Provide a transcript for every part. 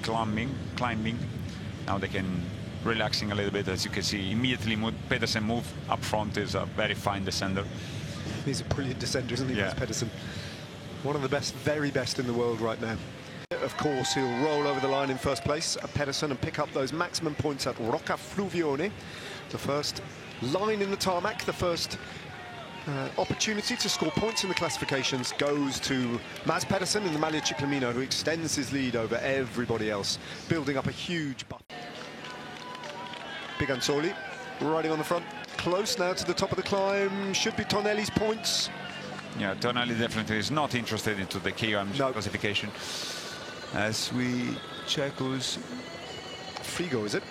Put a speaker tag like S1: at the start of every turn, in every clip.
S1: climbing. Now they can relaxing a little bit. As you can see, immediately Pedersen move up front is a very fine descender.
S2: He's a brilliant descender, isn't he,
S1: yeah.
S2: Pedersen? One of the best, very best in the world right now. Of course, he'll roll over the line in first place at Pedersen and pick up those maximum points at Roccafluvione. The first line in the tarmac, the first opportunity to score points in the classifications goes to Mads Pedersen in the Maglia Ciclamino, who extends his lead over everybody else, building up a huge buffer. Big Ansoli riding on the front, close now to the top of the climb. Should be Tonelli's points.
S1: Yeah, Tonelli definitely is not interested into the KOM classification. As we check who's...
S2: Frigo, is it?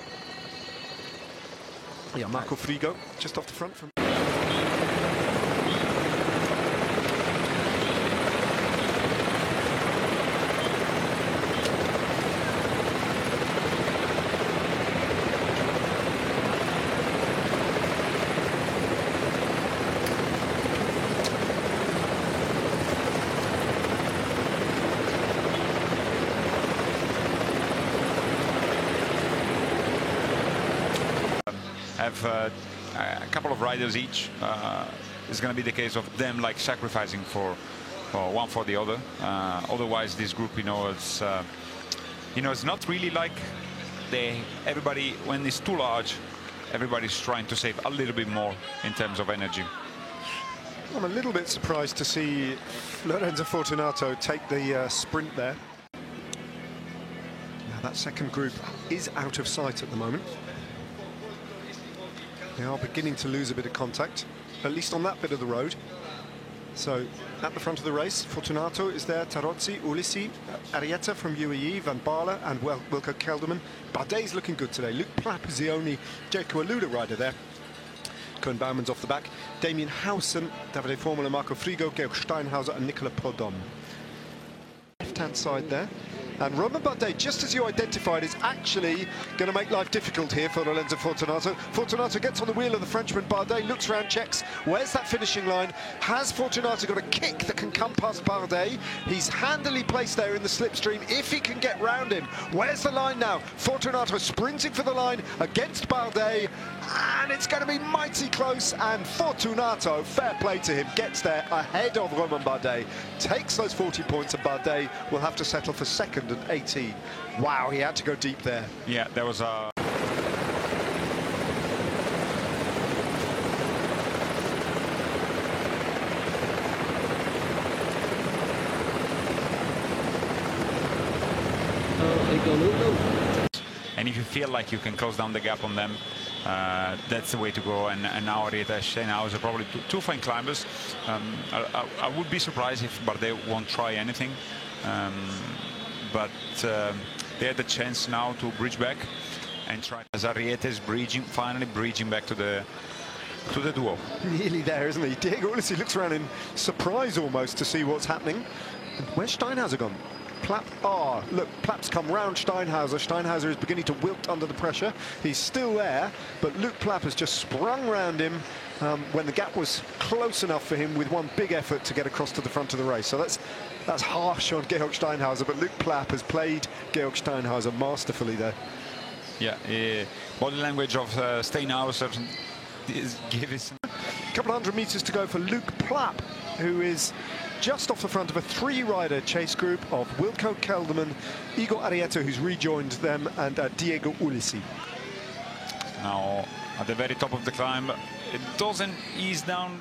S2: Yeah, Marco Frigo, just off the front from...
S1: have a couple of riders each. It's going to be the case of them like sacrificing for one for the other. Otherwise, this group, it's not really like everybody, when it's too large, everybody's trying to save a little bit more in terms of energy.
S2: I'm a little bit surprised to see Lorenzo Fortunato take the sprint there. Now that second group is out of sight at the moment. They are beginning to lose a bit of contact, at least on that bit of the road. So, at the front of the race, Fortunato is there, Tarozzi, Ulissi, Arrieta from UAE, Van Baarle, and Wilco Kelderman. Bardet's looking good today. Luke Plapp is the only Jayco Aluda rider there. Koen Bouwman's off the back. Damien Howson, Davide Formula, Marco Frigo, Georg Steinhauser, and Nicola Prudhomme. Left-hand side there. And Romain Bardet, just as you identified, is actually going to make life difficult here for Lorenzo Fortunato. Fortunato gets on the wheel of the Frenchman. Bardet looks round, checks, where's that finishing line? Has Fortunato got a kick that can come past Bardet? He's handily placed there in the slipstream if he can get round him. Where's the line now? Fortunato sprinting for the line against Bardet, and it's going to be mighty close, and Fortunato, fair play to him, gets there ahead of Romain Bardet, takes those 40 points, and Bardet will have to settle for second and 18. Wow, he had to go deep there.
S1: Yeah, there was a... And if you feel like you can close down the gap on them, that's the way to go. And now Arrieta and Steinhauser are probably two fine climbers. I would be surprised if Bardet won't try anything. But they had the chance now to bridge back and try. As Arrieta is finally bridging back to the duo.
S2: Nearly there, isn't he? Diego Ulissi looks around in surprise almost to see what's happening. And where's Steinhauser gone? Plapp, look, Plapp's come round Steinhauser. Steinhauser is beginning to wilt under the pressure. He's still there, but Luke Plapp has just sprung round him when the gap was close enough for him with one big effort to get across to the front of the race. So that's harsh on Georg Steinhauser, but Luke Plapp has played Georg Steinhauser masterfully there.
S1: Yeah, body language of Steinhauser is giving.
S2: A couple 100 meters to go for Luke Plapp, who is just off the front of a three-rider chase group of Wilco Kelderman, Igor Arrieta, who's rejoined them, and Diego Ulissi.
S1: Now, at the very top of the climb, it doesn't ease down.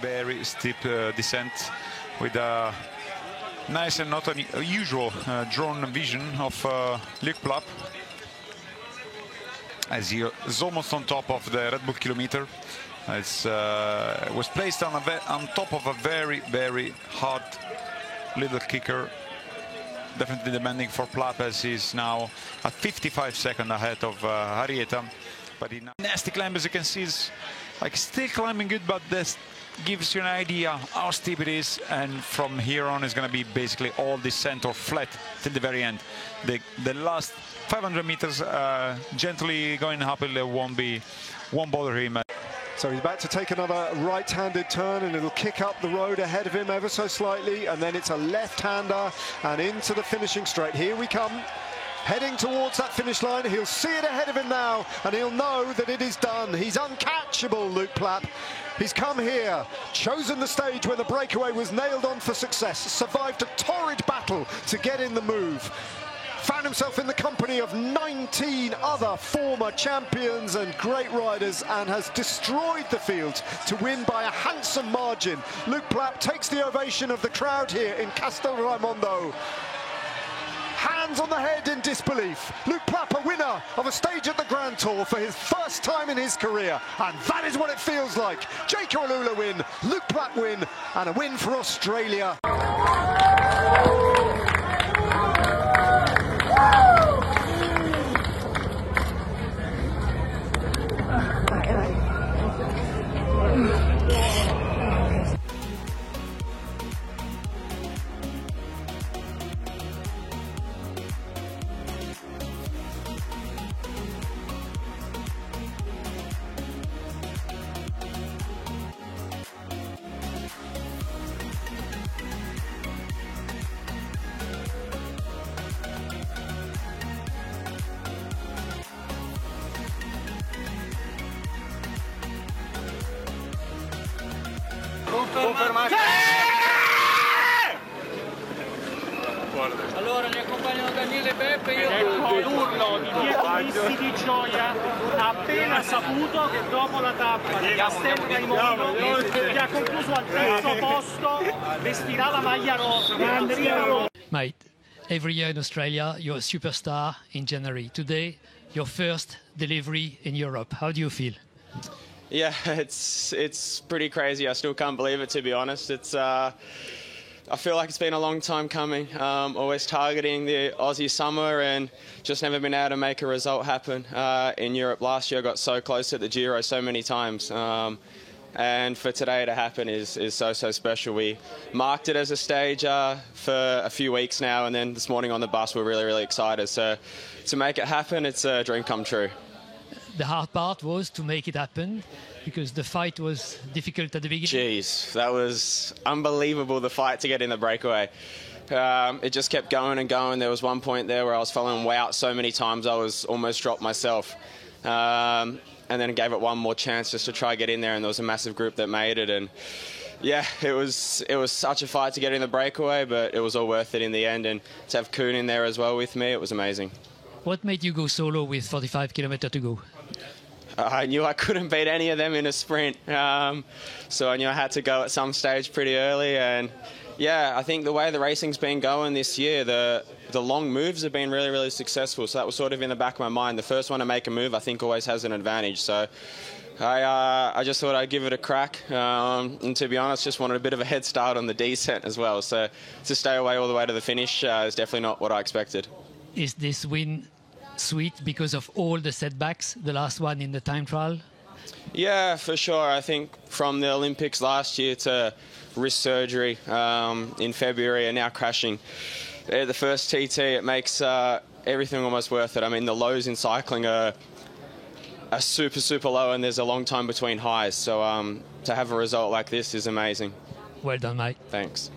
S1: Very steep descent with a nice and not unusual drone vision of Luke Plapp, as he is almost on top of the Red Bull kilometer. It was placed on top of a very, very hard little kicker definitely demanding for Plapp, as he's now at 55 seconds ahead of Arrieta. But in nasty climb, as you can see, is like still climbing good, but this gives you an idea how steep it is. And from here on, it's going to be basically all descent or flat till the very end. The last 500 meters gently going uphill won't bother him.
S2: So he's about to take another right-handed turn, and it'll kick up the road ahead of him ever so slightly, and then it's a left-hander and into the finishing straight. Here we come, heading towards that finish line. He'll see it ahead of him now, and he'll know that it is done. He's uncatchable, Luke Plapp. He's come here, chosen the stage where the breakaway was nailed on for success, survived a torrid battle to get in the move, found himself in the company of 19 other former champions and great riders, and has destroyed the field to win by a handsome margin. Luke Plapp takes the ovation of the crowd here in Castel Raimondo. Hands on the head in disbelief. Luke Plapp, a winner of a stage at the Grand Tour for his first time in his career, and that is what it feels like. Jake Alula win, Luke Plapp win, and a win for Australia.
S3: Allora mi accompagnano Daniele e Beppe, io l'urlo di dietro di gioia appena saputo che dopo la tappa di Castel Raimondo, che ha concluso al terzo posto, vestirà la maglia rossa.
S4: Mate, every year in Australia you're a superstar in January. Today, your first delivery in Europe. How do you feel?
S5: Yeah, it's pretty crazy. I still can't believe it, to be honest. I feel like it's been a long time coming. Always targeting the Aussie summer and just never been able to make a result happen. In Europe last year, I got so close at the Giro so many times. And for today to happen is so special. We marked it as a stage for a few weeks now, and then this morning on the bus we're really excited. So to make it happen, it's a dream come true.
S4: The hard part was to make it happen, because the fight was difficult at the beginning.
S5: Jeez, that was unbelievable, the fight to get in the breakaway. It just kept going and going. There was one point there where I was following Wout so many times I was almost dropped myself. And then gave it one more chance just to try get in there, and there was a massive group that made it. And yeah, it was such a fight to get in the breakaway, but it was all worth it in the end. And to have Koen in there as well with me, it was amazing.
S4: What made you go solo with 45 kilometers to go?
S5: I knew I couldn't beat any of them in a sprint, so I knew I had to go at some stage pretty early. And yeah, I think the way the racing's been going this year, the long moves have been really successful, so that was sort of in the back of my mind. The first one to make a move, I think, always has an advantage, so I just thought I'd give it a crack, and to be honest, just wanted a bit of a head start on the descent as well, so to stay away all the way to the finish is definitely not what I expected.
S4: Is this win sweet because of all the setbacks, the last one in the time trial?
S5: Yeah, for sure. I think from the Olympics last year to wrist surgery in February and now crashing the first TT, it makes everything almost worth it. I mean, the lows in cycling are super low, and there's a long time between highs, so to have a result like this is amazing.
S4: Well done, mate.
S5: Thanks.